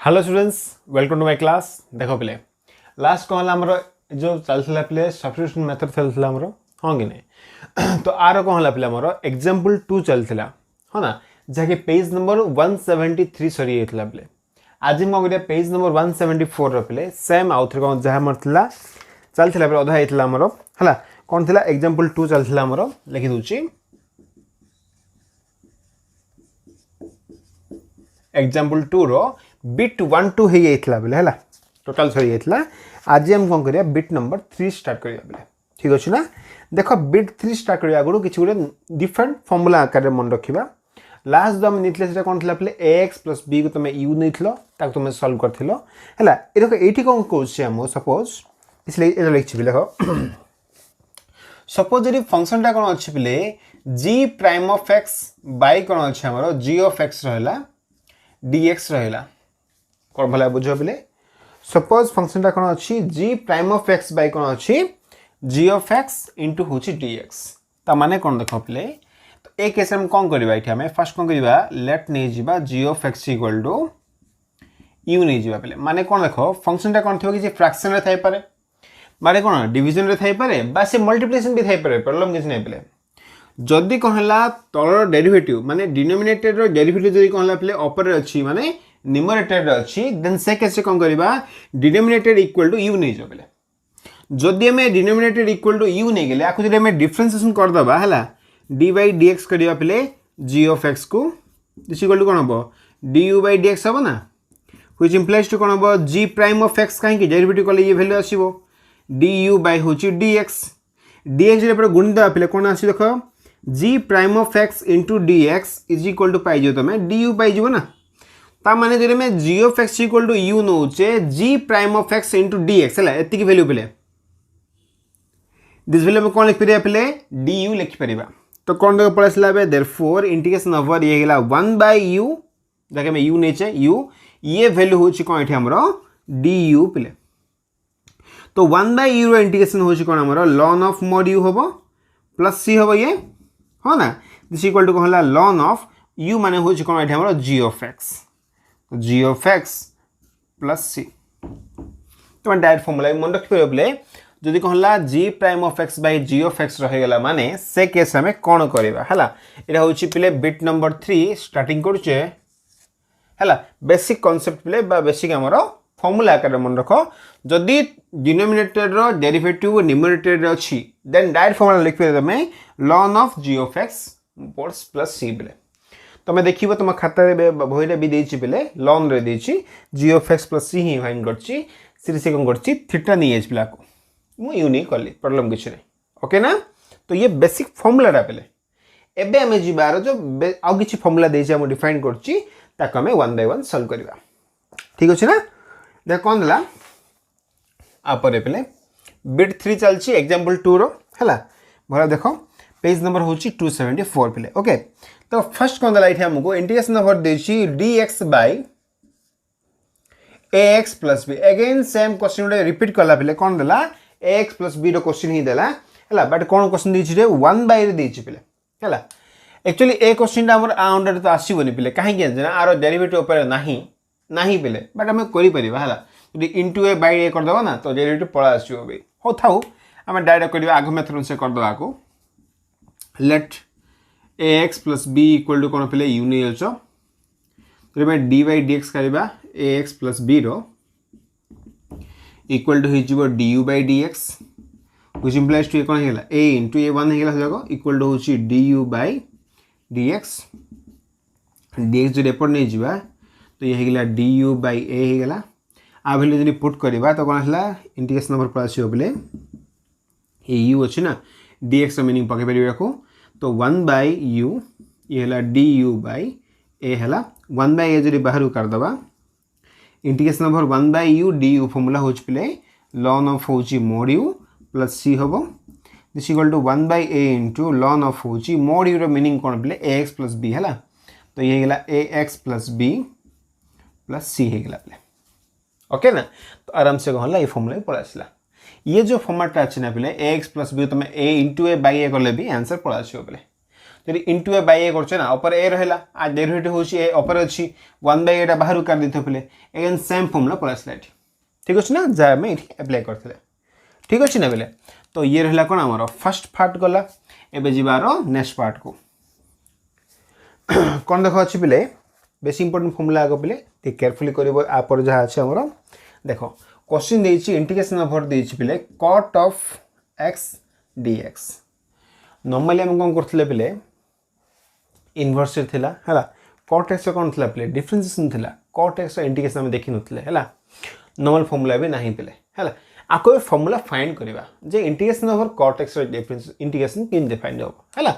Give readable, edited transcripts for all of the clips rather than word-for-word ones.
Hello students, welcome to my class. देखो पिले last कौन हमर जो चलथिला पिले सब्स्टिट्यूशन मेथड चलथिला हमर हां कि नहीं तो आर कौन हला पिले हमर एग्जांपल 2 चलथिला हो ना, जाके पेज नंबर 173 सरी हेतला पिले। आज हम गोटे पेज नंबर 174 रो पिले सेम आउथरे कौन जहा मरथिला चलथिला पिले अधा हेतला हमर हला कौन थिला एग्जांपल 2 चलथिला हमर लिखि दूची। एग्जांपल 2 रो बिट 1 2 हे जाइतला बेले हला टोटल सरी जाइतला। आज हम कोन करिया बिट नंबर 3 स्टार्ट करिया बेले, ठीक अछि ना। देखो बिट 3 स्टार्ट करिया आगु किछि गुटे डिफरेंट फार्मूला आकार मन रखिबा। लास्ट जो हम नितले सेटा कोन थिला बेले ax + b को तमे u नितलो ताक तमे सॉल्व करथिलो हला। एरको एठी कोन कोछि हम सपोज इसले एटा लिखछि बेले हो सपोज यदि फंक्शन टा कोन अछि बेले g prime of x by कोन अछि हमरो g ऑफ x रहला dx रहला कोन भला बुझो बेले। सपोज फंक्शन टा कोन अछि g prime of x by कोन अछि g ऑफ x इनटू होछि dx। ता माने कोन देखो बेले तो ए केस हम कोन करबा इठी हमें फर्स्ट कोन करबा लेट नै जिबा g of x equal to u नै जिबा बेले। माने कोन देखो फंक्शन टा कोन थियो कि जे फ्रैक्शन रे थाइ पारे, माने कोन डिवीजन रे थाइ पारे बा से मल्टीप्लिकेशन भी थाइ पारे, प्रॉब्लम किछ नै बेले। जदि कहला तलर डेरिवेटिव माने डिनोमिनेटर रो डेरिवेटिव जदि कहला प्ले अपर रे अछि माने न्यूमरेटर रे अछि देन से केसे कोन करबा डिनोमिनेटर इक्वल टू u नै जबले। जदि हमें डिनोमिनेटर इक्वल टू u नै गेले आकु जदि हमें डिफरेंशिएशन कर दबा हला d by dx करिया प्ले g of x को दिस इक्वल टू कोन हबो du by dx हबो ना, व्हिच इंप्लाइज टू कोन हबो g प्राइम ऑफ x काहे कि डेरिवेटिव कले ये वैल्यू आसीबो du by होची dx। dx जे पर गुणित दबा प्ले कोन आसी देखो g prime of x into dx is equal to pi जो तमे du पाई जो ना। ता माने जे में g of x equal to u नोचे g prime of x into dx हला एति की वैल्यू पेले दिस वैल्यू में कोन लिख परिया पेले du लिख परिबा। तो कोन दे पळसला बे देयरफॉर इंटीग्रेशन ओवर ये गेला 1 by u जके में u नेचे u ये वैल्यू होची कोन एठी हमरो du पेले। तो 1 by u रो इंटीग्रेशन होची कोन हमरो ln of mod u होबो प्लस c होबो ये हो ना। दिस इक्वल टू कहला ln ऑफ u माने होची कोन एठी हमरो g of x, तो g of x plus c। तो डायरेक्ट फार्मूला मन रख परबे बोले जदि कहला g prime of x by g of x रह गेला माने से केस हमें कोन करबा हला। एटा होची पिले बिट नंबर 3 स्टार्टिंग करछे हला। बेसिक कांसेप्ट पिले बा बेसिक हमरो फार्मूला आकार मन रखो जदि डिनोमिनेटर रो डेरिवेटिव न्यूमरेटर रे अछि देन डायरेक्ट फार्मूला लिख परबे हमें ln of g of x plus c बेले। तो मैं देखिबो तुम खाता रे बहिरे भी देछि बेले ln रे देछि g of x plus c he find करछि सिरि से कोन करछि थीटा नि एच पिला को मु यूनिक करली, प्रॉब्लम किछ नै ओके ना। तो ये बेसिक फार्मूला रा बेले एबे हमें जिबार जो आ किछि फार्मूला देछि हम डिफाइन करछि ताको हमें 1 बाय 1 सॉल्व करबा, ठीक अछि ना। देख कोन दला आ परे पेले बिट 3 चलछि एग्जांपल 2 रो हला। भला देखो पेज नंबर होछि 274 पेले ओके। तो फर्स्ट कोन दला इथे हमको इंटीग्रेशन ओवर देछि dx बाय ax plus b। Again same question रे रिपीट करला पेले कोन दला ax प्लस b रो क्वेश्चन ही देला हला। बट कोन क्वेश्चन देछि रे 1 बाय रे देछि पेले हला। एक्चुअली ए क्वेश्चन टा हमर आ अंडर तो आसीबोनी पेले काहे कि जना आरो डेरिवेटिव ऊपर नाही पेले बट हम करि परिबा हला। यदि इनटू a बाय a कर दबा ना तो डेरिवेटिव पळा आसीबो बे हो थाउ हम डायरेक्ट करबा आगो मेथड से कर दबा को let ax plus b equal to कोन पेले u नै also तो मैं dy dx करबा ax plus b row equal to हिजिबो du by dx which implies to cone Hella a into a1 हेला जाको equal to होची du by dx। dx जो रेपोर्ट नै जिबा तो ये हेला du by a हेला। आ वैल्यू जनी पुट करबा तो कोन हला इंटीग्रेशन ओवर प्लस हो बोले ए u अछि ना dx रो मीनिंग पके परिबा को तो 1 by u ये हला du by a हला। 1 by a जरी बाहर कर दबा integration over 1 by u du formula होच प्ले ln of होची mod u प्लस c होबो this equal to 1 by a into ln of होची mod u रो मीनिंग कोन प्ले ax plus b हला। तो ये गेला ax plus b plus c हे गेला प्ले ओके ना। तो आराम से कहला ये फार्मूला पळासला। ये जो फॉर्मेट अछि ना प्ले ax plus b तो मैं a into a by a करले भी आंसर पळासियो प्ले। जदि इंटू ए बाय ए करछे ना ऊपर ए रहला आ डेरिवेटिव होची ए ऊपर अछि 1 बाय एटा बाहर कर दिथो पले अगेन सेम फॉर्मूला पळासला एठी ठीक अछि ना जा हम एठी अप्लाई करथले ठीक अछि ना बेले तो ये रहला कोन हमर फर्स्ट पार्ट गला एबे जिबारो नेक्स्ट पार्ट को कोन देखो अछि बेले बेसी इंपोर्टेंट फॉर्मूला आगो बेले ते केयरफुली करबो आ पर जहा अछि हमर देखो क्वेश्चन देछि इंटीग्रेशन ओवर देछि बेले cot of x dx normally हम कोन करथले बेले इनवर्स थिला हला cot x कोन थिला बेले डिफरेंशिएशन थिला cot x इंटीग्रेशन हम देखि नथले हला नॉर्मल फॉर्मूला भी नाही बेले हला आको फॉर्मूला फाइंड करबा जे integration over cot x difference integration किन डिफाइन हो हला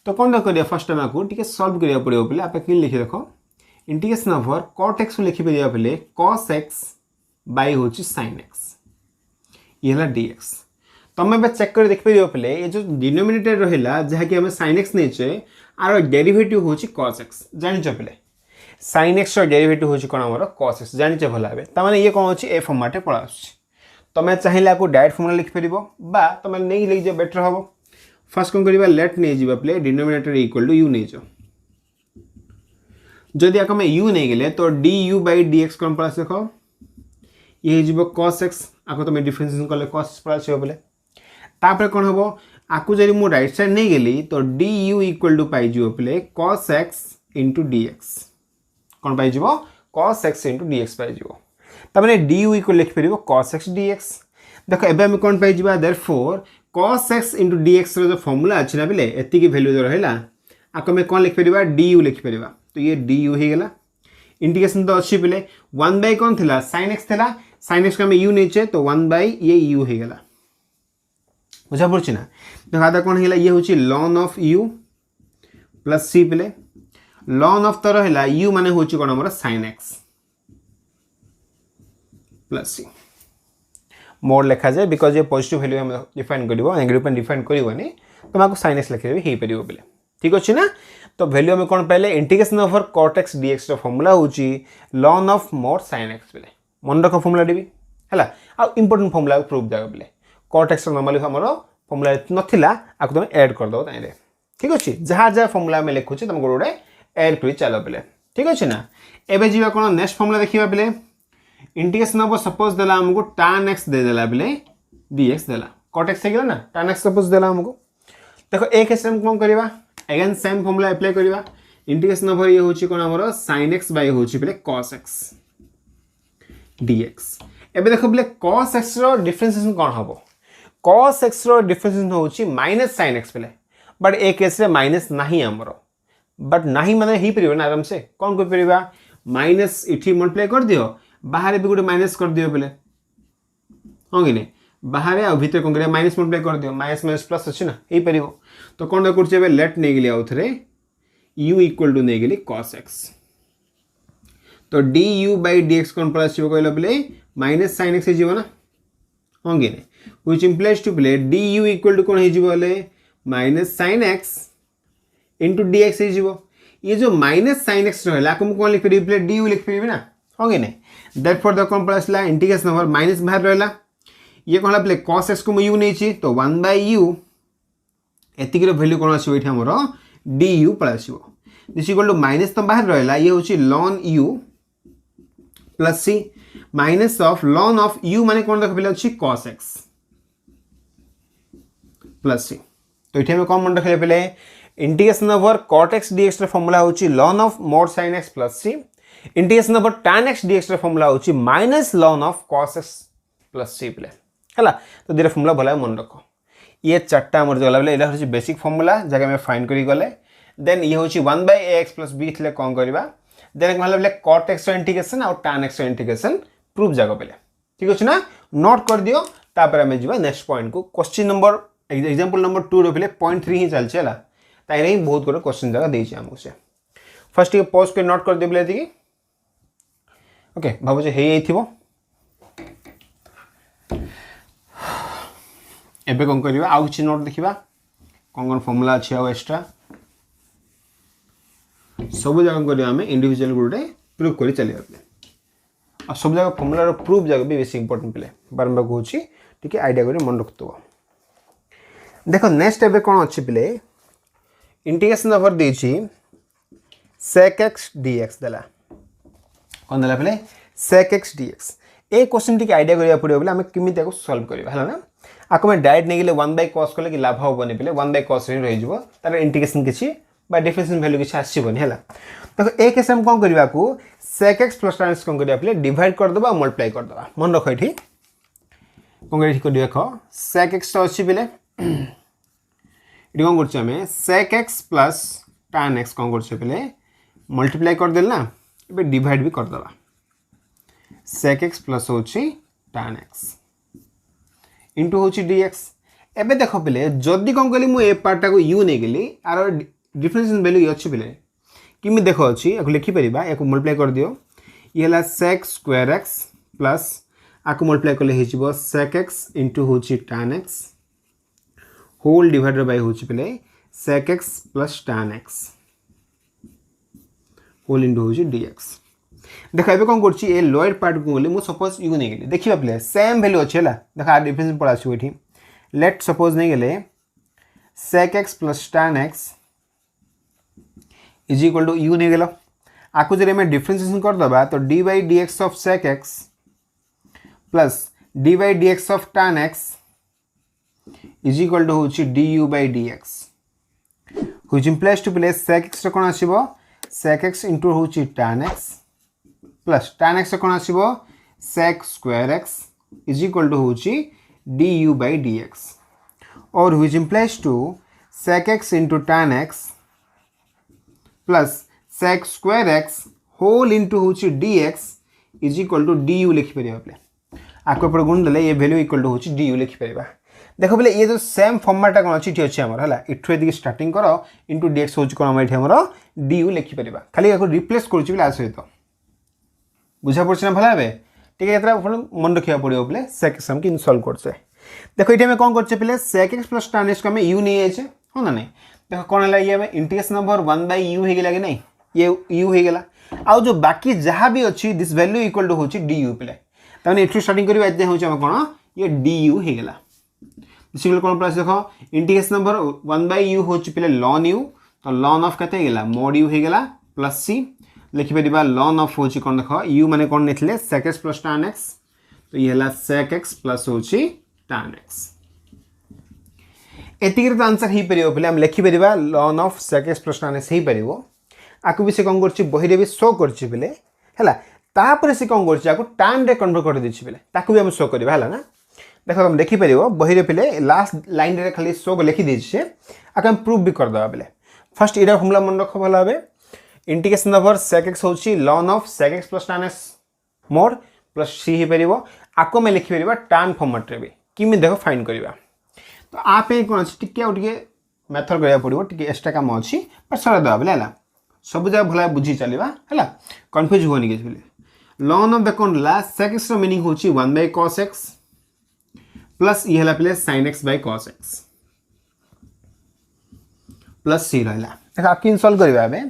तो कोन करिया फर्स्ट टाइम आको टिके सॉल्व करिया पड़ियो बेले आपे किन लिखि देखो इंटीग्रेशन ओवर cot x लिखि परिया बेले cos x बाय होची sin x ये हला dx तमे बे चेक कर देख परियो बेले ये जो डिनोमिनेटर रहिला जहा कि हम sin x नेचे आरो डेरिवेटिव होची cos x जानि छ बेले sin x रो डेरिवेटिव होची कोन हमर cos x जानि छ भला बे त माने ये कोन होची ए फॉर्मेट पळा आछी तमे चाहिला को डायरेक्ट फॉर्मूला लिख परिबो बा तमे नै लिख जे बेटर हबो फर्स्ट कोन करिबा लेट नै जिबा प्ले डिनोमिनेटर इक्वल टू u नै जो जदि आक में u नै गेले तो du by dx कोन पळा देखो ये जिबो cos x आको तमे डिफरेंशिएशन करले cos x पळा छ बोले तापर कोन हबो आकु जदि मु राइट साइड नै गेली तो du इक्वल टू पाई जिवो प्ले cos x dx कोन पाई जिवो cos x dx पाई जिवो त माने du इक्वल लिख परिबो cos x dx देखो एबे हम कोन पाई जिबा देयरफॉर cos x dx रो जो फार्मूला अछि ना बेले एति की वैल्यू जो रहला आको में कोन लिख परिबा du लिख परिबा तो ये du हे गेला इंटीग्रेशन तो अछि बेले 1 बाय कोन थिला sin x थिला sin x का में u नीचे तो 1 बाय ये u हे गेला बुझा पड़छि ना देखो आदा कोन हेला ये होछि ln of u plus c बेले ln of तो रहला u माने होछि कोन हमर sin x plus c mode लिखा जाए बिकॉज ये पॉजिटिव वैल्यू हम डिफाइन करबो नेगेटिव पे डिफाइन करबोनी तो माको sin x लिखे हे परिबो बेले ठीक अछि ना तो वैल्यू में कोन पहले integration over cot x dx रो फार्मूला होची ln of mod sin x बेले मन रखो फार्मूला देबी हला आ इंपोर्टेंट फार्मूला प्रूफ जागा बेले cot x नॉर्मली हमरो फार्मूला नथिला आको तुम ऐड कर दो ताइले ठीक अछि जहा जहा फार्मूला में लिखु छी तुम गोडे ऐड करी चलो बेले ठीक अछि ना एबे जीवा कोन नेक्स्ट फार्मूला देखिबा बेले इंटीग्रेशन ओवर सपोज देला हमको tan x दे देला बेले dx देला cot x गेला ना tan x सपोज देला हमको देखो एक केस हम कोन करबा अगेन सेम फार्मूला अप्लाई करबा इंटीग्रेशन ओवर ये होची कोन हमरो sin x बाय होची बेले cos x dx एबे देखो बेले cos x रो डिफरेंशिएशन कोन हबो cos x रो डिफरेंशिएशन होची -sin x बेले बट एक केस रे माइनस नाही हमरो बट नाही माने ही परिबो ना आराम से कोन को परिबा माइनस इठी मल्टीप्लाई कर दियो बाहर भी गोटे माइनस कर दियो बेले हां कि नहीं बाहर आ भीतर कोन करे माइनस मल्टीप्लाई कर दियो माइनस माइनस प्लस अछि ना हे परिबो तो कोन करछे बे लेट नै गेली आउथरे u इक्वल टू नै गेली cos x तो du by dx कोन प्लस छिबो कहलो बेले माइनस sin x जिवो ना हां कि नहीं व्हिच इंप्लाइज टू बेले du इक्वल टू कोन हे जिवो ले माइनस sin x dx हे जिवो ये जो माइनस sin x रहला कोन कोन लिख परिबे du लिख परिबे ना हां कि नहीं देयरफॉर द कोन प्लस ला इंटीग्रेशन ओवर माइनस बाहर रहला ये कोन प्ले cos x को म u नै छी तो 1 बाय u एति के वैल्यू कोन आछो एठी हमरो du plus u this equal to minus तो बाहर रहला ये होची ln u plus c minus of ln of u माने कोन देख बेले अछि cos x प्लस c तो एठी हम कोन मन रखले बेले integration over cot x dx रे फार्मूला होची ln of mod sin x plus c integration over tan x dx रे फार्मूला होची minus ln of cos x plus c बेले हला तो दिरे फार्मूला भला मन रखो ये चारटा हमर जला बेले एला होची बेसिक फार्मूला जगह में फाइंड करी गले देन ये होची 1 बाय ax प्लस b थले कोन करबा देन मतलब बेले cot x रो इंटीग्रेशन और tan x रो इंटीग्रेशन प्रूफ जगह बेले ठीक अछि ना नोट कर दियो तापर हमें जीवा नेक्स्ट पॉइंट को क्वेश्चन नंबर एग्जांपल नंबर 2 रो बेले 0.3 ही चल छला ताई रे बहुत गुड क्वेश्चन जगह देई छी हमको से फर्स्ट ये पॉज के नोट कर दे बेले दी ओके भाबो जे हे आइथिबो एबे कोन करबा आउ छि नोट देखिबा कोन फार्मूला अछि आ एक्स्ट्रा सब जगह करिया हमें इंडिविजुअल गुडे प्रूफ करी चलिया आ सब जगह फार्मूला रो प्रूफ जगह भी बेसी इंपोर्टेंट प्ले बारंबार कहूची ठीक है आईडिया करी मन रखतो देखो नेक्स्ट एबे कोन अछि प्ले इंटीग्रेशन ओवर देछि sec x dx देला कोन देला पले sec x dx ए क्वेश्चन टिक आईडिया करिया पड़ियो बोले हमें किमिति को सॉल्व करबा हला ना आको में डायरेक्ट नेगिले 1 बाय cos कले कि लाभ होबनी पले 1 बाय cos रे रहि जबो तार इंटीग्रेशन किछि बा डिफरेंशियल वैल्यू किछि आसीबनी हला तो ए केस हम कोन करबा को sec x plus tan x कोन करबा पले डिवाइड कर दबा मल्टीप्लाई कर दबा मन रखो एठी कोन करि ठीक देखो sec x तो अछि पले इडी कोन करछ हमें sec x plus tan x कोन करछ पले मल्टीप्लाई कर देल ना एबे डिवाइड भी कर दबा sec x प्लस होची tan x इनटू होची dx एबे देखो पले जदी कोन कहली मु ए पार्ट को u नै गेली आरो डिफरेंशियल वैल्यू अछि पले किमि देखो अछि एको लिखि परिबा एको मल्टीप्लाई कर दियो ये हला sec स्क्वायर x प्लस आको मल्टीप्लाई करले हिजिबो sec x इनटू होची tan x whole divided by होची पले sec x plus tan x whole into होची dx देखा एबे कोन करछि ए लोअर पार्ट को बोले मु सपोज यू नै गेली देखिबा प्ले सेम वैल्यू अछि हला देखा डिफरेंस पड़ा छु एठी लेट सपोज नै गेले sec x plus tan x is equal to u नै गेलो आकु जरे में डिफरेंशिएशन कर दबा तो d by dx of sec x plus d by dx of tan x is equal to होछि du by dx which implies to place sec x कोन आसीबो sec x into होछि tan x plus tan x कोन आसीबो sec square x is equal to होछि du by dx और which implies to sec x into tan x plus sec square x whole into होछि dx is equal to du लिखि परिबा play आको पर गुण देले ये वैल्यू इक्वल टू होछि du लिखि परिबा देखो बोले ये जो सेम फॉर्मेट कोन अछि ठी अछि हमर हला इठु एदिके स्टार्टिंग करो into dx होछि कोन हमर हमर du लिखि परिबा खाली आको रिप्लेस करछि बिला आसे तो बुझा पड़छ ना भला हेबे ठीक है एतरा मन रखिया पड़ियो बोले sec x हम कि सॉल्व करछे देखो इटे में कोन करछे पहले sec x plus tan x को हमें u नै आछे हो ना नहीं देखो कोन हला ये में इंटीग्रेशन ओवर 1 by u हे गेला कि नहीं ये u हे गेला आ जो बाकी जहां भी अछि दिस वैल्यू इक्वल टू होछि du पहले तने इटू स्टार्टिंग करिबा जे होछि हम कोन ये du हे गेला सिंगल कोन प्लस देखो इंटीग्रेशन ओवर 1 by u होछि पहले ln u तो ln ऑफ कते गेला mod u हे गेला प्लस c लिखि परिबा ln ऑफ होछि कोन देखो u माने कोन नेथले sec x plus tan x तो ये हला sec x प्लस होछि tan x एतिकर आंसर ही परिबो पले हम लिखि परिबा ln ऑफ sec x plus tan x ही परिबो आकु भी से कोन करछि बही रे भी शो करछि पले हला तापर से कोन करछि आकु tan रे कन्वर्ट कर दिछि पले ताकु भी हम शो करबा हला ना देखो हम देखि परिबो बही रे पले लास्ट लाइन रे खाली शो लिखि दिछि से आकु हम प्रूफ भी कर दबा पले फर्स्ट इरा फॉर्मूला मन रखो भला हबे इंटीग्रेशन ओवर sec x होछि ln ऑफ sec x plus tan x mode plus c ही परिबो आको में लिखि परिबा tan फॉर्मेट रे भी किमि देखो फाइंड करबा तो आप ए कोन टिके उटिके मेथड करया पड़िबो टिके एक्स्ट्रा काम अछि पर सरा दबा बले हला सब जगह भला बुझी चलीबा हला कंफ्यूज होनी के बले ln ऑफ देखोन ला sec x रो मीनिंग होछि 1 by cos x प्लस ई हला plus sin x by cos x plus c रहला देखा आप किन सॉल्व करबा बे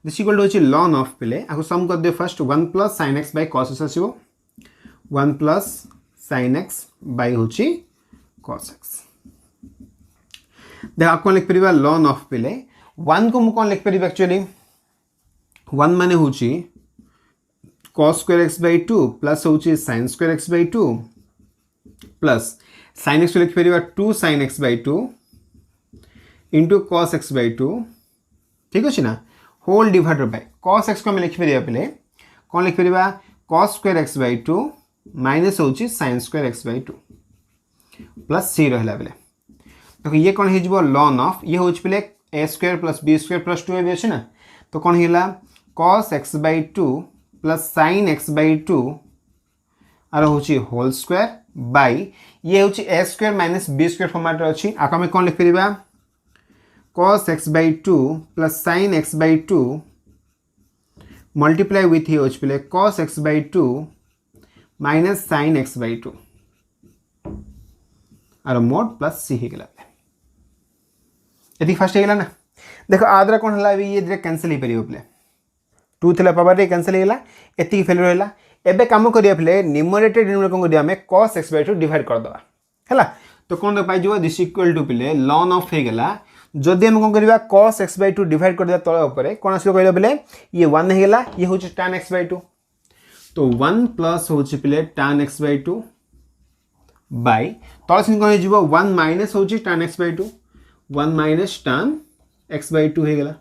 दिस इक्वल टू होछि ln ऑफ पले आको सम कर दे first 1 plus sin x by cos x आसीबो 1 plus sin x by होछि cos x देखा कोन लिख परिबा ln ऑफ पले 1 को मु कोन लिख परिबा एक्चुअली 1 माने होछि cos square x by 2 plus होछि sin square x by 2 plus sin x लिख परिबा 2 sin x by 2 into cos x by 2 ठीक अछि ना whole divided by cos x को हम लिख परिबा पले कोन लिख परिबा cos square x by 2 minus होछि sin square x by 2 plus c रहला पले देखो ये कोन हे जबो ln ऑफ ये होछि पले a square plus b square plus 2ab अछि ना तो कोन हिला cos x by 2 plus sin x by 2 आर होछि होल स्क्वायर बाय ये होछि a square minus b square format रे अछि आको में कोन लिख परिबा cos x by 2 plus sin x by 2 multiply with here होछि पले cos x by 2 minus sin x by 2 are mode plus c हे गेला एति फर्स्ट हे गेला ना देखो आदरा कोन हला ये dire कैंसिल हे परियो पले 2 थला पावर रे कैंसिल हे गेला एति फेल रहला एबे काम करिया पले न्यूमरेटर डिनोमिनेटर कोन करिया हमें cos x by 2 डिवाइड कर दबा हला तो कोन पाइ जबो दिस इक्वल टू पले ln ऑफ हे गेला जदि हम कौन करवा cos x/2 डिवाइड कर दिया तल ऊपर कौन आसो कहले बेले ये 1 हेला ये होची tan x/2 तो 1 प्लस होची पिले tan x/2 बाय तल सिन कोन जीवो 1 माइनस होची tan x/2 1 minus tan x/2 हे गेला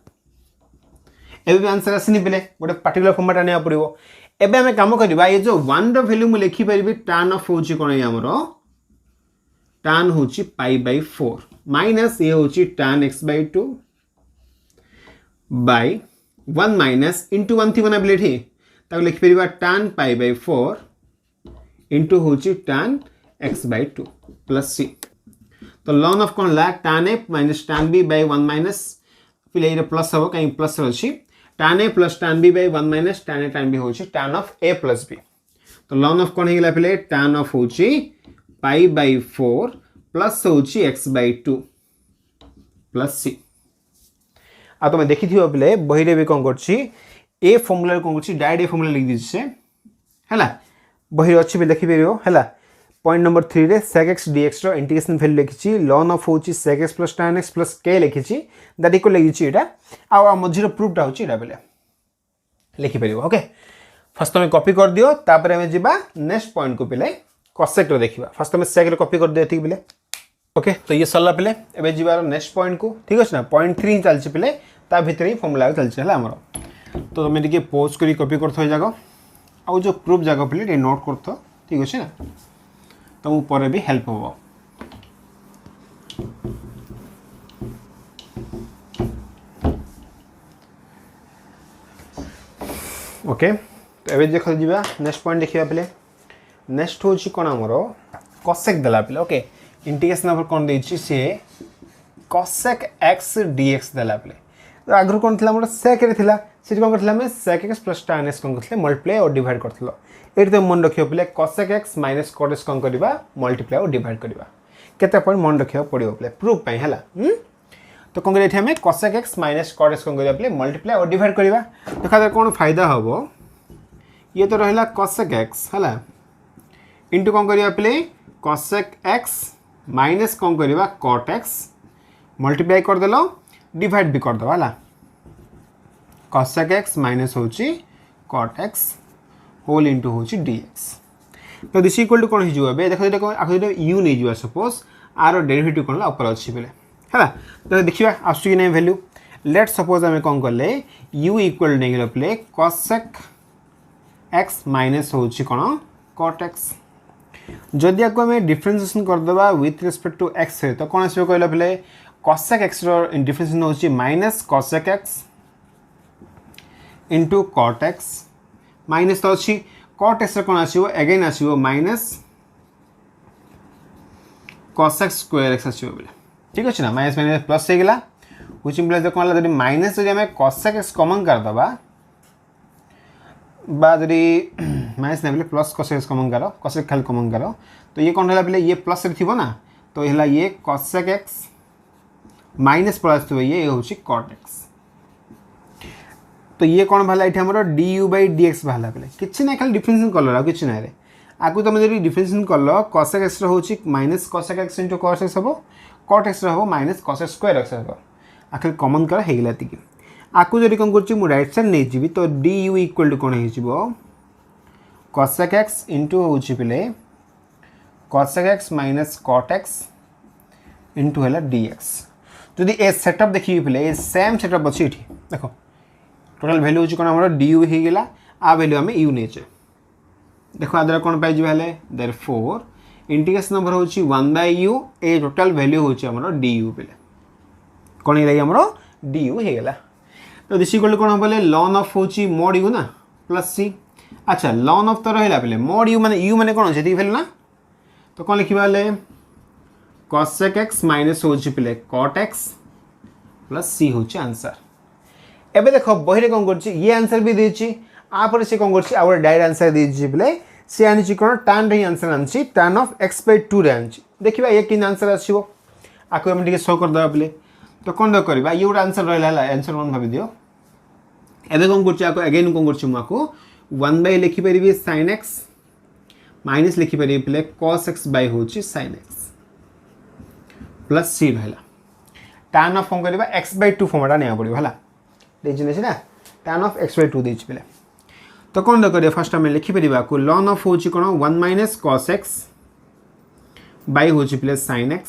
एबे भी आंसर आसनी बेले गोटे पर्टिकुलर फॉर्मेट आने पड़िबो एबे हमें काम करबा ये जो 1 रो वैल्यू मु लिखि परबी tan ऑफ होची कोन हमरो tan होची π/4 माइनस ये होची tan x/2 bye 1 minus into 1 थी बना बेले ठी ताको लिखि परबा tan π/4 इंटू होची tan x/2 प्लस c तो ln ऑफ कोन ला tan a minus tan b by 1 minus फिले ये प्लस हो कहीं प्लस अछि tan a plus tan b by 1 minus tan a tan b होची tan of a plus b तो ln of cone Hella field tan of होची π/4 plus होची x/2 plus c आ तो मैं देखि थियो फिले बही रे भी कोन करछि a फार्मूला कोन करछि डायरेक्ट a फार्मूला लिख दिछि हैला बही रे अछि भी देखि परियो हैला पॉइंट नंबर 3 रे sec x dx रो इंटीग्रेशन वैल्यू लिखिछि ln of होची sec x plus tan x plus k लिखिछि दैट इक्वल लिखिछि एटा आ मझिरो प्रूफटा होची एटा बेले लिखि परियो ओके फर्स्ट તમે कॉपी कर दियो तापर हमें जिबा नेक्स्ट पॉइंट को पहले cosec रो देखिबा फर्स्ट हमें sec रो कॉपी कर दियो ठीक बेले ओके तो ये सरला पहले एबे जिबार नेक्स्ट पॉइंट को ठीक अछि ना पॉइंट 3 चलछि पहले ता भीतर ही फार्मूला चलछि हला हमरो तो तुम टिके पॉज करी कॉपी करथो जागो आ जो प्रूफ जागो पहले टे नोट करथो ठीक अछि ना तो ऊपर भी हेल्प हो ओके तो एबे देखो जीवा नेक्स्ट पॉइंट देखिबा पहले नेक्स्ट होची कोन हमरो cosec देला पहले ओके इंटीग्रेशन नंबर कोन देछि से cosec x dx देला पहले तो आगु कोन थिला हमरो sec रे थिला से कोन करथिला हम sec x plus tan x कोन करथिले मल्टीप्लाई और डिवाइड करथिलो एट तो मन रखियो पहले cosec x minus cot x कोन करबा मल्टीप्लाई और डिवाइड करबा केते पॉइंट मन रखियो पड़ियो पहले प्रूफ पई हला तो कोन करे हमें cosec x minus cot x कोन करबा पहले मल्टीप्लाई और डिवाइड करबा देखा दे कोन फायदा हबो ये तो रहला cosec x हला इनटू कोन करबा पहले cosec x minus कोन करबा cot x मल्टीप्लाई कर देलो डिवाइड भी कर दो हला cosec x minus होची cot x होल इनटू होची dx तो दिस इक्वल टू कोन हिजो बे देखो देखो आखो u नै जिवा सपोज आर डेरिवेटिव कोन ला ऊपर अछि बेले हला तो देखिबा आसु कि नै वैल्यू लेट सपोज हमें कोन करले u इक्वल नै गेलो प्ले cosec x माइनस होची कोन cot x जदि आको हमें डिफरेंशिएशन कर दबा विथ रिस्पेक्ट टू x है तो कोन आसीबो कहला प्ले cosec x रो डिफरेंशिएशन होची minus cosec x into cot x minus तो अच्छी cot x कोन आसीबो अगेन आसीबो माइनस cosec स्क्वायर x आसीबो बेले ठीक अछि ना माइनस माइनस प्लस हे गेला व्हिच इंप्लाइज द कोन ला माइनस जदि हमें cosec x कॉमन कर दबा बा जदि माइनस नै बेले प्लस cosec x कॉमन करो cosec खाली कॉमन करो तो ये कोन हला बेले ये प्लस रे थिबो ना तो हला ये cosec x माइनस प्लस तो ये होची cot x तो ये कौन भाला इठे हमरो du by dx भाला बेले किछि नै खाली डिफरेंशिएशन करलो किछि नै रे आकु तुम जदि डिफरेंशिएशन करलो cosec x रो होची minus cosec x into cos x हबो cot x रो हबो माइनस cosec स्क्वायर x हबो आखिर कॉमन कर हे गेला तिकी आकु जदि कोन करछि मु राइट साइड नै जिबी तो du इक्वल टू कोन हे जिवो cosec x into होची बेले cosec x minus cot x into हला dx जदि ए सेटअप देखि बेले ए सेम सेटअप अछि इठी देखो टोटल वैल्यू होची कोन हमरो du हे गेला आ वैल्यू हमें u नेचे देखो आदर कोन पाइ जिबा हले देयरफॉर इंटीग्रेशन नंबर होची 1/u ए टोटल वैल्यू होची हमरो du बेले कोन हे हमरो du हे गेला तो दिस इक्वल टू कोन हबले ln ऑफ होची mod u ना प्लस c अच्छा ln ऑफ तो रहला बेले mod u माने कोन छै ठीक भेल ना तो कोन लिखिबा हले cosec x माइनस होची बेले cot x प्लस c होची आंसर एबे देखो बहिरे कोन करछि ये आंसर भी देछि आ पर से कोन करछि आवर डायरेक्ट आंसर देछि बेले से आनिछि कोन tan रे आंसर आनिछि tan ऑफ x/2 रे आनिछि देखिबा ये किन आंसर आछिबो आको हम ଟିକେ शो कर दबा बेले तो कोन द करबा ये उड आंसर रहला आंसर वन भाबी दियो एबे कोन करछि आको अगेन कोन करछि म आको 1 बाय लिखि परिबी sin x माइनस लिखि परिबी बेले cos x बाय होछि sin x प्लस c रहला tan of कौन करबा x/2 फॉर्मटा नै पड़िबो हला देछि ना tan of x/2 देछि बेले तो कौन करिए फर्स्ट आम लिखि परिबा को ln of होची कोन 1 - cos x बाय होची प्लस sin x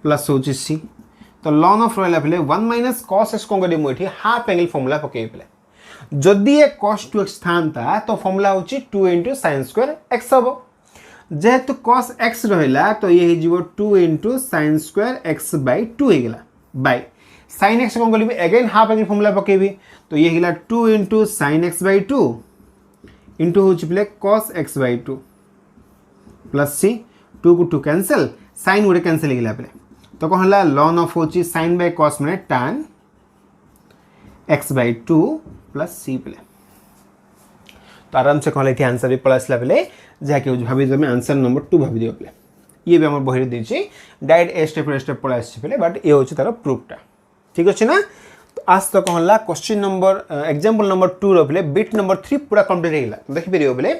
प्लस होची c तो ln of रहला पले 1 - cos x कौन करिए मु एठी हाफ एंगल फार्मूला पके पले जदि ये cos 2x थांता तो फार्मूला होची 2 * sin² x हबो जेहेतु cos x रहला तो ये हे जीवो 2 * sin² x/2 हे गेला बाय sin x कौन करबी अगेन हाफ एंगल फार्मूला पकेबी तो ये हिला 2 * sin x/2 इनटू होची play cos x/2 plus c 2 को 2 कैंसिल sin गुडे कैंसिल हे गेला प्ले तो कौन हला ln of होची sin by cos माने tan x/2 plus c play तो आराम से कहले थी आंसर भी पळासला प्ले जा के भाबी जमे आंसर नंबर 2 भाबी दियो प्ले ये भी हमर बहिरे देछि डायरेक्ट ए स्टेप पळासछि प्ले बट ए होछि तार प्रूफटा ठीक अछि ना तो आज तो कहला क्वेश्चन नंबर एग्जांपल नंबर 2 रो प्ले बिट नंबर 3 पूरा कंप्लीट हेला देखि परियो प्ले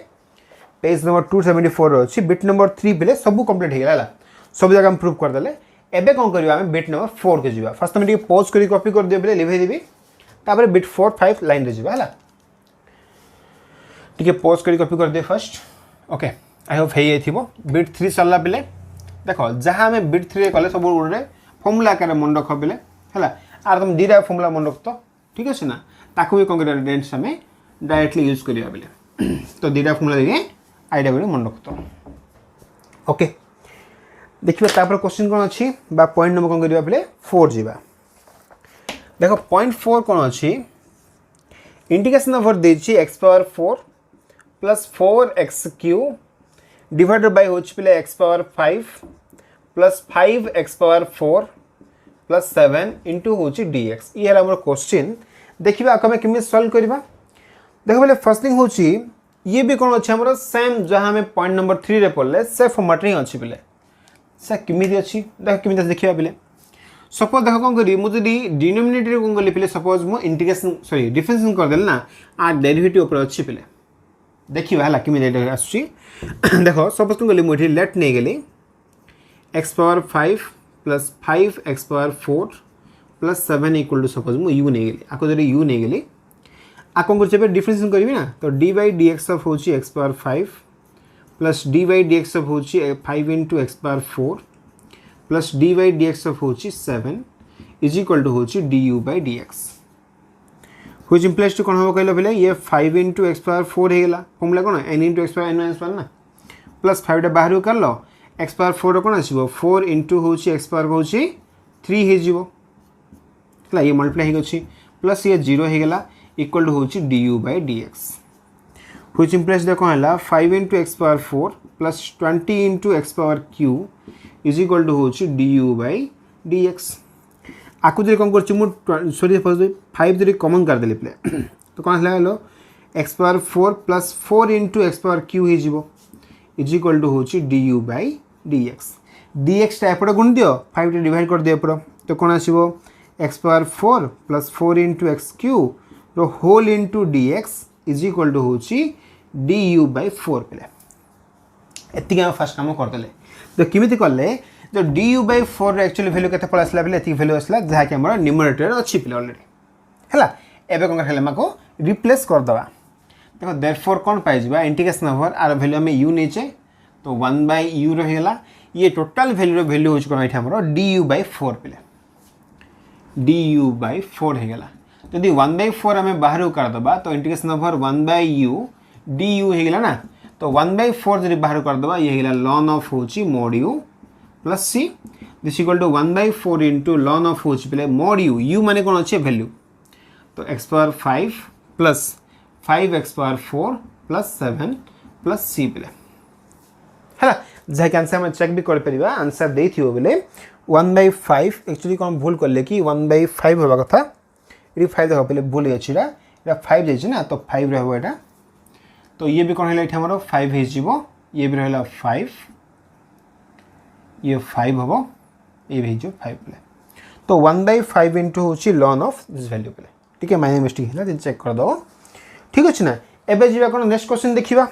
पेज नंबर 274 रो अछि बिट नंबर 3 प्ले सब कंप्लीट हेला सब जगह हम प्रूफ कर देले एबे कोन करबा हम बिट नंबर 4 के जिबा फर्स्ट हम पॉज करी कॉपी कर दियो प्ले लिखै देबी तापर बिट 4 5 लाइन रे जिबा हला ठीक है पॉज करी कॉपी कर दे फर्स्ट ओके आई होप हे थिबो बिट 3 सरला प्ले देखो जहां में बिट 3 कले सब उडे फॉर्मूला करे मन रख प्ले हला आर तुम दीरा फॉर्मूला मन रख तो ठीक है ना ताकू भी कोन डेंस में डायरेक्टली यूज करिया प्ले तो दीरा फॉर्मूला देके आईडिया को मन रख तो ओके देखिबा तापर क्वेश्चन कोन अछि बा पॉइंट नंबर कोन करिया प्ले 4 जिबा देखो पॉइंट 4 कोन अछि इंटीग्रेशन ओवर देछि x/4 plus 4x³ divided by होच प्ले x/5 plus 5x/4 plus 7 into होची dx ये हमर क्वेश्चन देखिबा आकमे किमे सॉल्व करबा देखो बोले फर्स्ट थिंग होची ये भी कोन अछि हमर सेम जहां में पॉइंट नंबर 3 रे पड़ले से फॉर्मेट रे अछि प्ले से किमिति अछि देखो किमिति देखिबा प्ले सपोज देखो कोन करी मु जदी डिनोमिनेटर कोन गले प्ले सपोज मु इंटीग्रेशन सॉरी डिफरेंशिएशन कर देल ना आ डेरिवेटिव ऊपर अछि प्ले देखिबा हला किमिति डेटा आछि देखो सपोज कोन गले मु एठी लेट नै गेली x/5 plus 5x/4 plus 7 equal to suppose मु u नै गेली आको जदी u नै गेली आ कोन करछे पे डिफरेंशिएशन करबी ना तो d/dx ऑफ होची x/5 प्लस d/dx ऑफ होची 5 * x/4 प्लस d/dx ऑफ होची 7 इज इक्वल टू होची du/dx व्हिच इंप्लाइज टू कोन हो कहलो पहले ये 5 * x/4 हे गेला फॉर्मूला कोन n * x/n ना प्लस 5 टा बाहर कर लो x/4 कोन आसीबो 4 * होची x/4 होची 3 हे जीवो हला ये मल्टीप्लाई हे गछि प्लस ये 0 हे गेला इक्वल टू होची du/dx व्हिच इंप्लाइज देखो हला 5 * x/4 plus 20 * x/3 is equal to होची du/dx आकु जे कोन करछि मु सॉरी 5 जरी कॉमन कर देले प्ले तो कोन हला हलो x/4 प्लस 4 * x/3 हे जीवो इज इक्वल टू होची du/dx dx टा एपड गुण दियो 5 टे डिवाइड कर दियो एपड तो कोन आसीबो x/4 प्लस 4 * x³ रो whole into dx is equal to होची du/4 प्ले एति हम फर्स्ट काम कर देले तो किमिति करले जो du/4 एक्चुअली वैल्यू केते पळ आसला बेले एति वैल्यू आसला जहा कि हमर न्यूमरेटर अछि प्ले ऑलरेडी हला एबे कोन करले माको रिप्लेस कर दवा देखो देयरफॉर कोन पाइ जिबा इंटीग्रेशन ओवर आर वैल्यू में u नेचे तो 1/u रहेला ये टोटल वैल्यू रो वैल्यू होच कोन एठी हमर du/4 प्ले du/4 हे गेला यदि 1/4 हमें बाहर कर दबा तो इंटीग्रेशन ओवर 1/u du हे गेला ना तो 1/4 जरी बाहर कर दबा ये हेला ln ऑफ होची mod u plus c this equal to 1/4 into ln of होची पले mod u माने कोन अछि वैल्यू तो x/5 plus 5x/4 plus 7 plus c पले हला जे के आंसर हम चेक भी कर परिबा आंसर देथियो बेले 1/5 एक्चुअली कोन भूल करले कि 1/5 होबा कथा इ 5 देखो पहले भूल गछि रा एटा 5 जाइछि ना तो 5 रहबो एटा तो ये भी कोन हैला एठी हमरो 5 हे जिवो ये भी रहला 5 ये 5 हबो ये भी जो 5 प्ले तो 1/5 इनटू होची ln of this value play ठीक है माइनस मिस्टेक हैला जे चेक कर दो ठीक अछि ना एबे जिबा कोन नेक्स्ट क्वेश्चन देखिबा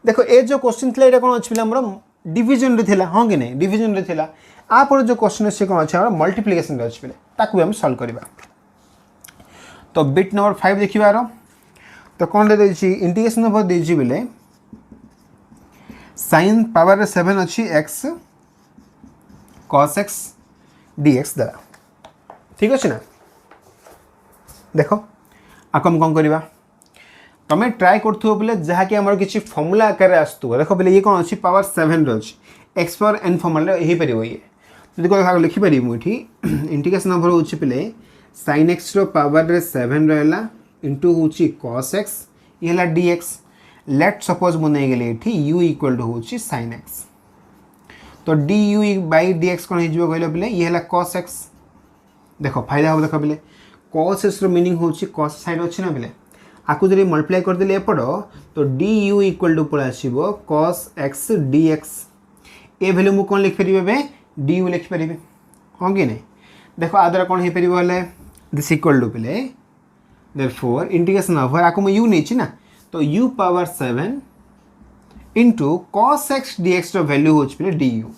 देखो ए जो क्वेश्चन थला एटा कोन अछि हमरो डिवीजन रे थिला हां कि नै डिवीजन रे थिला आपर जो क्वेश्चन अच्छे कौन अच्छे मल्टीप्लिकेशन अच्छे बोले ताकू भी हम सॉल्व करवा। तो बिट नंबर 5 देखिबार तो कौन दे इंटीग्रेशन नंबर देछि बोले sin पावर 7 अच्छी x cos x dx द्वारा ठीक अच्छे ना। देख आकम कौन करवा तुम्हें ट्राए करो बोले जहाँकि आम किसी फर्मूला आकार आसुव देख बोले ये कौन अच्छी पावर 7 रही एक्स पावर n फर्मूला हो पार ये जो लिखिपर मुझे इंटीग्रेशन नंबर हो पे sin x पावर 7 रहा इंटू हूँ cos x ये है dx लेट सपोज मुझे गले u इक्वल टू हूँ sin x तो du बाई dx कौन हो कहले बोले ये है cos x देख फायदा हम देख बोले cos x मीनिंग हूँ cos साइड अच्छी ना बोले आपको जब मल्टीप्लाई करदे एपट तो du इक्वल टू पड़ा आसो cos x dx ए भैल्यू मुझे कौन लिखिपर du लिखिपर हाँ कि नहीं देख आ द्वारा कौन हो पारे दिस इक्वल टू पे देयरफॉर इंटीग्रेशन ओवर आपको मैं u नहीं ना तो u power 7 into cos x dx value हो du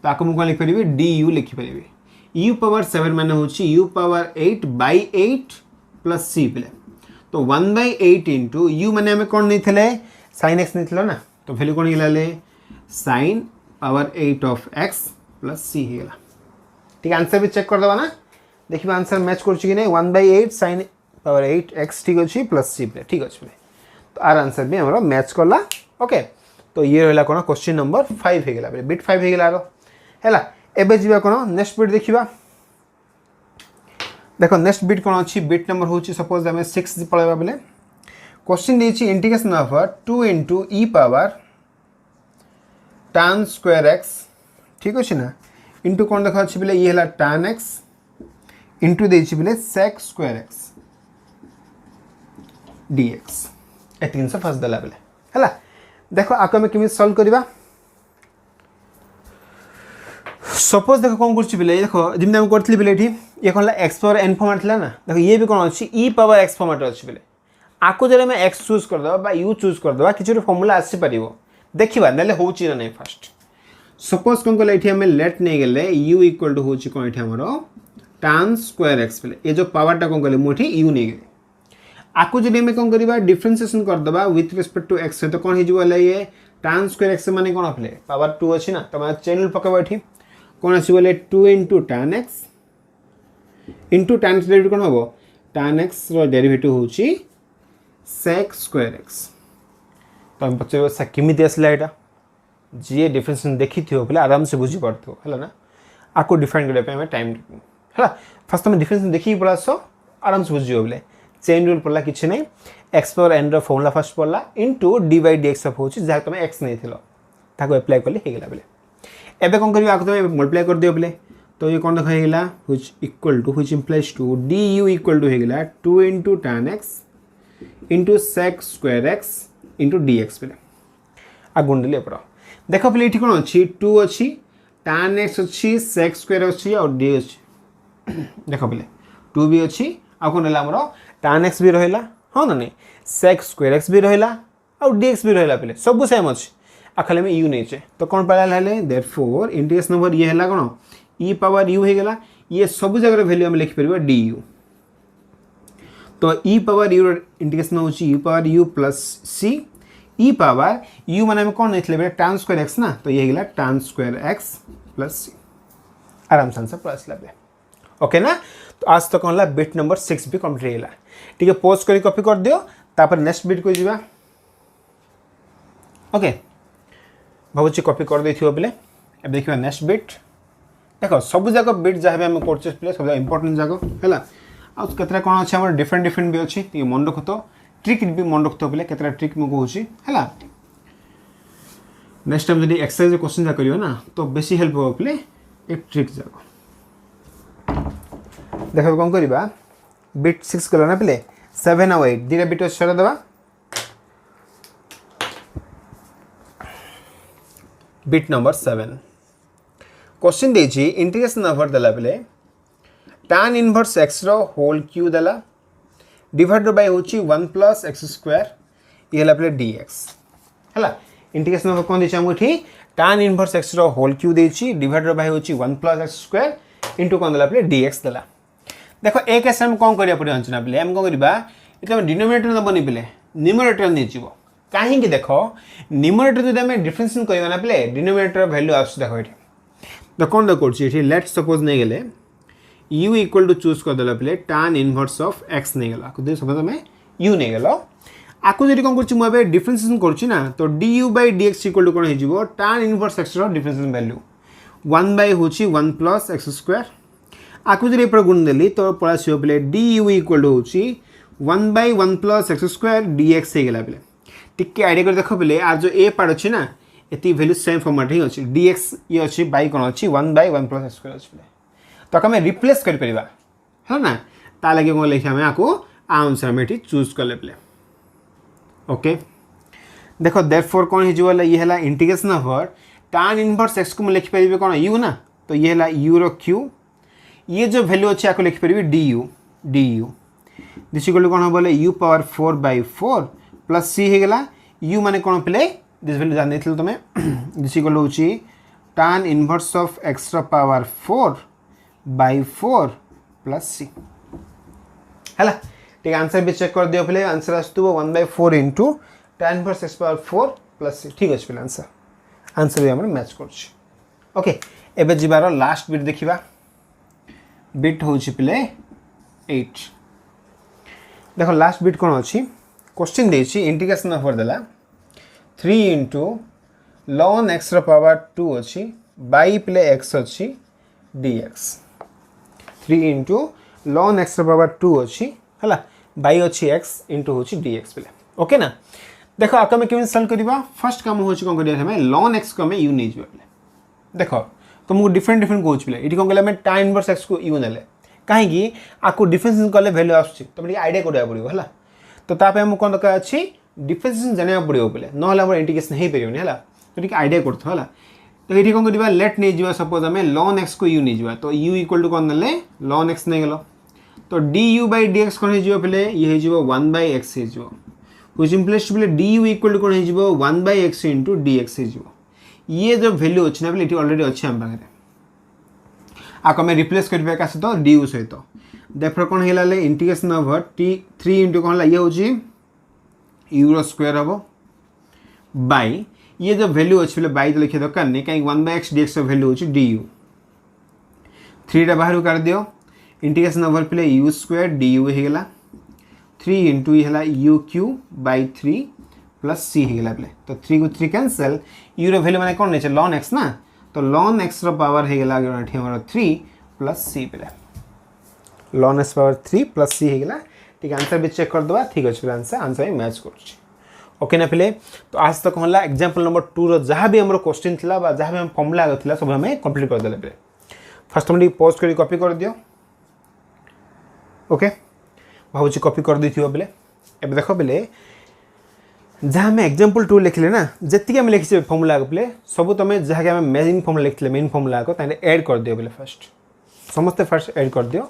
तो आपको मुझे कौन लिखिपर du लिखिपर u पावर 7 मान हूँ u power 8 by 8 plus c पे तो 1/8 इंटू u मैंने हमें कौन नहीं थे sin x नहीं थे ना तो वैल्यू कौन गला sin power 8 of x plus c ही गला ठीक है। आंसर भी चेक कर दबा ना देखिए आंसर मैच कर 1/8 sin पावर 8 x ठीक अच्छे प्लस c पे ठीक अच्छे तो आर आंसर भी हमारा मैच करला ओके। तो ये रहा कौन क्वेश्चन नंबर 5 होगा बिट 5 होगा है एबे जीवा कौन नेक्स्ट बिट देखा देख नेक्स्ट बिट कौन अच्छी बिट नंबर हूँ सपोज आम 6 पढ़ा बोले क्वेश्चन देखिए integration of 2 into E power tan square x ठीक अच्छे ना इंटू कौन देखा बोले ये है tan x इंटू दे बोले sec स्क्वायर x dx ए 300 फर्स्ट देला बोले है देख आपको आम केमी सॉल्व करवा सपोज देख कौन कर देख जमी आम करी बोले ये कौन एक्स पावर एन फॉर्मेट था ना देख ये भी कौन अच्छी ई पावर एक्स फॉर्मेट अच्छे बोले आपको जब आम एक्स चूज करदे यू चूज करदे किसी फर्मूला आसीपर देखा ना हूँ ना नहीं फास्ट सपोज कौन कले ये आम लेट नहीं गले यू इक्वल टू हूँ कौन ये आमर tan स्क्वायर एक्स बोले ये जो पावरटा कौन कले मुझे यू नहीं गले आपको जब आम कौन करवा डिफरेंशिएशन करदे विथ रिस्पेक्ट टू एक्स तो कौन हो ये tan स्क्वायर एक्स माने कौन पे पावर 2 अच्छी ना तो चैनल पकेब ये कौन आसो 2 into tan x into tan x derivative कौन हम tan x डेरिवेटिव हूँ sec स्क्वायर x तो हम पचार सा केमी आसला यहाँ जी डिफरेंशिएशन देखी थी बोले आराम से बुझी पार्थो है ना आपको डिफाइन करने टाइम है फास्ट तुम डिफरेंशिएशन देखिए पड़ा आस आराम से बुझे बोले चेन रूल पड़ा कि नहीं x power n formula fast पड़ा into d by d x हूँ जहाँ तुम एक्स नहीं थो एप्लाई कले होगा बोले एबे कौन कर तुम मल्टीप्लाई कर दियो बोले तो ये कौन देखा which equal to which implies to d u equal to होगा 2 into tan x into sec square x into d x बोले आ गुंडली पड़ा देख पे ये कौन अच्छी 2 अच्छी tan x अच्छी sec स्क्वायर अच्छी और डी अच्छी देख पे 2 भी अच्छी आ कौन है tan x भी रहा हाँ ना नहीं sec स्क्वायर x भी रहा और dx भी रहा पे सब सेम अच्छे आ खाली में यू नहीं तो कौन पड़ा देयरफॉर इंटीग्रेशन नंबर ये है कौन ई पावर यू होगा ये सब जगह वैल्यू आम लिखिपर डी यू तो ई पावर यू इंटीग्रेशन हूँ u power u plus c e power u मैंने कौन नहीं tan स्क्वायर एक्स ना तो ये होगा tan स्क्वायर एक्स प्लस सी आराम से आंसर प्लस लगे ओके ना। तो आज तो कौन बिट नंबर 6 भी कम्प्लीट होगा ठीक है पोस्ट कर कॉपी कर दियो तापर नेक्स्ट बिट को जावा ओके भावुँ कॉपी कर दे बोले अब देखा नेक्स्ट बिट देख सब जाक बिट जहाँ भी आम कर सब इंपोर्टेंट जाक है आतरा कौन अच्छे आम डिफरेंट डिफरेंट भी अच्छी ये मन रख तो ट्रिक भी मन रख बोले केतरा ट्रिक मुझे कहूँ है नेक्स्ट टाइम जब एक्सरसाइज क्वेश्चन जहाँ कर ना तो बेसी हेल्प हो बोले एक ट्रिक जाक देख कौन करवा बिट 6 गला ना पे 7 और 8 दुटा बिट सर देवा बिट नंबर 7 क्वेश्चन देखिए इंटीग्रेशन ओवर देला बेले tan इनवर्स x रो होल क्यू देला डिवाइडेड बाय होची 1 प्लस x स्क्वायर ये हला पे dx हला इंटीग्रेशन ऑफ कौन देछि हमको एठी tan इनवर्स x रो होल क्यू देछि डिवाइडेड बाय होछि 1 + x² इनटू कोन देला पले dx देला। देखो एक केस हम कोन करिया पड़े अंचना पले हम कोन करबा इतला डिनोमिनेटर न बनि पले न्यूमरेटर नै जिवो काहे कि देखो न्यूमरेटर जदि हम डिफरेंशिएट करबा ना पले डिनोमिनेटर वैल्यू आस देखो एठी द कोन द करछि एठी लेट्स सपोज नै गेले u इक्वल टू चूज कर देला पले tan इनवर्स ऑफ x नै गेला को सपोज हम u नै गेलो आकु जदि कोन करछि मबे डिफरेंशिएशन करछि ना तो du by dx equal to कोन हे जिवो tan इनवर्स x रो डिफरेंशिएशन वैल्यू 1 by होछि 1 + x² आकु जदि पर गुण देली तो पळासियो पले du इक्वल टू होछि 1 by 1 + x² dx हे गेला पले टिके आइडिया कर देखो पले आर जो a पार्ट अछि ना एती वैल्यू सेम फॉर्मेट ही अछि dx ये अछि बाय कोन अछि 1 by 1 + x² अछि पले तो हमें रिप्लेस कर परिबा है ना ता लगे कोन लिखा हमें आकु आंसर में एठी चूज कर ले पले ओके देखो देयरफॉर कौन हिजोला ये हला integration of tan inverse x को मैं लिख परिबे कोन u ना तो ये हला u रो q ये जो वैल्यू अछि आको लिख परिबे du दिस इक्वल टू कोन बोले u power 4 by 4 plus c हे गेला u माने कोन प्ले दिस वैल्यू जान देथिल तमे दिस इक्वल होछि tan इनवर्स ऑफ x रो पावर 4 by 4 प्लस c हला ठीक आंसर भी चेक कर दियो पहले आंसर आस्तुबो 1/4 into tan inverse x power 4 plus c ठीक अछि पहले आंसर भी हमर मैच करछि ओके एबे जिबारो लास्ट बिट देखिबा बिट होछि पहले 8 देखो लास्ट बिट कोन अछि क्वेश्चन देछि इंटीग्रेशन ऑफ देला 3 इनटू ln x रो पावर 2 अछि बाय प्ले x अछि dx 3 इनटू ln x रो पावर 2 अछि हला बाय अछि x इनटू होछि dx प्ले ओके ना देखो आका में केमिन सॉल्व करबा फर्स्ट काम होछि कोन करिया हमें ln x को में u नै जबा प्ले देखो तुमको डिफरेंट कोच प्ले इटी कोन कहला में tan इनवर्स x को u नेले काहे कि आको डिफरेंशिएशन करले वैल्यू आछी तुम आइडिया करबा पड़िबो हला तो तापे हम कोन दरकार अछि डिफरेंशिएशन जानिया पड़िबो प्ले न हला हमर इंटीग्रेशन हे परिबो हला तो ठीक आइडिया करथो हला तो इटी कोन करबा लेट नै जबा सपोज हमें ln x को u नै जबा तो u इक्वल टू कोन नेले ln x नै गेलो तो du by dx कोन हे जबो प्ले ये हे जबो 1 by x हे जबो व्हिच इंप्लाइज प्ले du इक्वल टू कोन हे जबो 1 by x into dx हे जबो ये जो वैल्यू अछि ना प्ले इटी ऑलरेडी अछि हम पाखरे आको में रिप्लेस करबे का सहित du सहित देफर कोन हेला ले इंटीग्रेशन ऑफ t 3 इनटू कोन ला ये होची u रो स्क्वायर हबो बाय ये जो वैल्यू अछि प्ले बाय लिखे दरकार नै काई 1 by x dx रो वैल्यू होची du 3 रा बाहर कर दियो इंटीग्रेशन ओवर प्ले u स्क्वायर du हे गेला 3 इनटू ये हला u cube by 3 plus c हे गेला प्ले तो 3 को 3 कैंसिल u रो वैल्यू माने कोन नै छै ln x ना तो ln x रो पावर हे गेला एठी हमर 3 plus c play ln x power 3 plus c हे गेला ठीक आंसर भी चेक कर दबा ठीक अछि आंसर मैच करछि ओके ना प्ले तो आज तक होला एग्जांपल नंबर 2 रो जहां भी हमरो क्वेश्चन थिला बा जहां भी हम फॉर्मूला आगथिला सब हमें कंप्लीट कर देले प्ले फर्स्ट हम पॉज करी कॉपी कर दियो ओके भावुची कॉपी कर दिथियो बेले एबे देखो बेले जहां में एग्जांपल 2 लिखले ना जति हम लिखि फॉर्मूला प्ले सब तमे जहां के हम मेन फॉर्मूला लिखले मेन फॉर्मूला को ताने ऐड कर दियो बेले फर्स्ट समस्त फर्स्ट ऐड कर दियो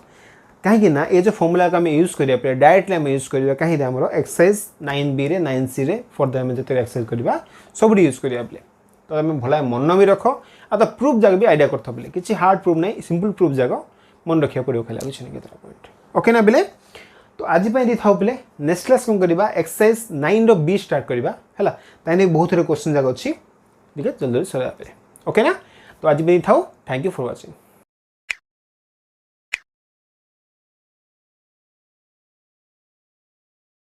काहे कि ना ये जो फॉर्मूला का हम यूज करिया प्ले डायरेक्टली हम यूज करिया काहे हमरो एक्सरसाइज 9b रे 9c रे फॉर द हम जते एक्सरसाइज करिबा सब यूज करिया प्ले तो हम भला मन भी रखो आ तो प्रूफ जग भी आइडिया करथो प्ले किछि हार्ड प्रूफ नै सिंपल प्रूफ जग मन रखिया पड़ियो खाली कुछ नै केतरा पॉइंट ओके ना बेले तो आज पे दी थाउ प्ले नेक्स्ट क्लास कोन करबा एक्सरसाइज 9 रो b स्टार्ट करबा हला ताने बहुत रे क्वेश्चन जग अछि ठीक है जल्दी सरा पे ओके ना तो आज पे दी थाउ थैंक यू फॉर वाचिंग।